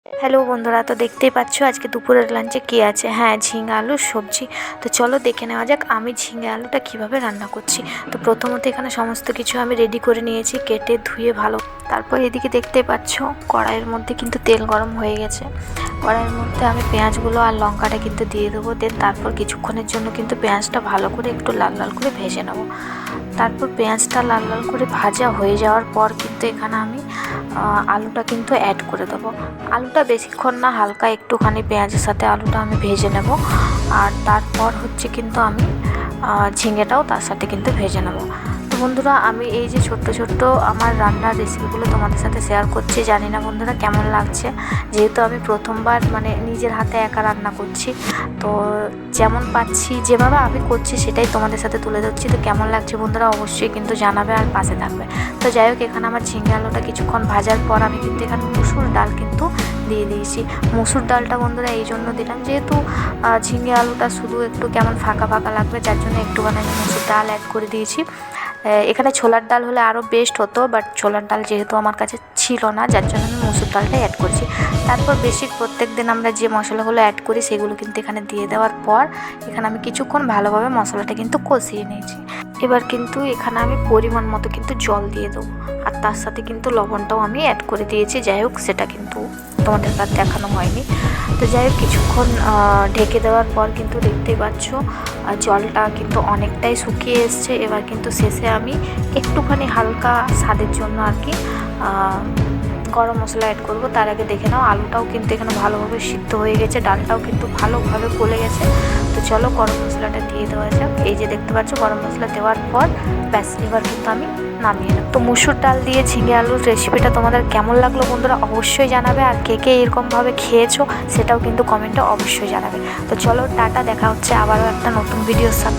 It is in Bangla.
হ্যালো বন্ধুরা, তো দেখতেই পাচ্ছ আজকে দুপুরের লাঞ্চে কী আছে। হ্যাঁ, ঝিঙে আলুর সবজি। তো চলো দেখে নেওয়া যাক আমি ঝিঙে আলুটা কিভাবে রান্না করছি। তো প্রথমত এখানে সমস্ত কিছু আমি রেডি করে নিয়েছি, কেটে ধুয়ে ভালো। তারপর এদিকে দেখতেই পাচ্ছ কড়াইয়ের মধ্যে কিন্তু তেল গরম হয়ে গেছে। কড়াইয়ের মধ্যে আমি পেঁয়াজগুলো আর লঙ্কাটা কিন্তু দিয়ে দেবো। দেন তারপর কিছুক্ষণের জন্য কিন্তু পেঁয়াজটা ভালো করে একটু লাল লাল করে ভেজে নেবো। তারপর পেঁয়াজটা লাল লাল করে ভাজা হয়ে যাওয়ার পর কিন্তু এখানে আমি আলুটা কিন্তু অ্যাড করে দেবো। আলুটা বেশিক্ষণ না, হালকা একটুখানি পেঁয়াজের সাথে আলুটা আমি ভেজে নেব। আর তারপর হচ্ছে কিন্তু আমি ঝিঙেটাও তার সাথে কিন্তু ভেজে নেব। তো বন্ধুরা, আমি এই যে ছোট্ট ছোট্ট আমার রান্নার রেসিপিগুলো তোমাদের সাথে শেয়ার করছি। জানি না বন্ধুরা কেমন লাগছে, যেহেতু আমি প্রথমবার মানে নিজের হাতে একা রান্না করছি। তো যেমন পাচ্ছি, যেভাবে আমি করছি সেটাই তোমাদের সাথে তুলে ধরছি। তো কেমন লাগছে বন্ধুরা অবশ্যই কিন্তু জানাবে আর পাশে থাকবে। তো যাই হোক, এখানে আমার ঝিঙে আলুটা কিছুক্ষণ ভাজার পর আমি কিন্তু এখানে মুসুর ডাল কিন্তু দিয়ে দিয়েছি। মুসুর ডালটা বন্ধুরা এই জন্য দিলাম, যেহেতু ঝিঙে আলুটা শুধু একটু কেমন ফাঁকা ফাঁকা লাগবে, যার জন্য একটুখানি আমি মুসুর ডাল অ্যাড করে দিয়েছি। এখানে ছোলার ডাল হলে আরও বেস্ট হতো, বাট ছোলার ডাল যেহেতু আমার কাছে ছিল না, যার জন্য আমি মুসুর ডালটাই অ্যাড করছি। তারপর প্রত্যেক দিন আমরা যে মশলাগুলো অ্যাড করি সেগুলো কিন্তু এখানে দিয়ে দেওয়ার পর এখানে আমি কিছুক্ষণ ভালোভাবে মশলাটা কিন্তু কষিয়ে নিয়েছি। এবার কিন্তু এখানে আমি পরিমাণ মতো কিন্তু জল দিয়ে দেবো, আর তার সাথে কিন্তু লবণটাও আমি অ্যাড করে দিয়েছি। যাই হোক, সেটা কিন্তু তোমাদের কাছে দেখানো হয়নি। তো যাই হোক, কিছুক্ষণ ঢেকে দেওয়ার পর কিন্তু দেখতেই পাচ্ছ জলটা কিন্তু অনেকটাই শুকিয়ে এসছে। এবার কিন্তু শেষে আমি একটুখানি হালকা স্বাদের জন্য আর কি গরম মশলা অ্যাড করব। তার আগে দেখে নাও আলুটাও কিন্তু এখানে ভালোভাবে সিদ্ধ হয়ে গেছে, ডালটাও কিন্তু ভালোভাবে গলে গেছে। তো চলো গরম মশলাটা দিয়ে দেওয়া যাক। এই যে দেখতে পাচ্ছ গরম মশলা দেওয়ার পর ব্যাস, এবার কিন্তু আমি নামিয়ে নেব। তো মুসুর ডাল দিয়ে ঝিঙে আলুর রেসিপিটা তোমাদের কেমন লাগলো বন্ধুরা অবশ্যই জানাবে, আর কে কে এরকমভাবে খেয়েছো সেটাও কিন্তু কমেন্টে অবশ্যই জানাবে। তো চলো টাটা, দেখা হচ্ছে আবারও একটা নতুন ভিডিওর সাথে।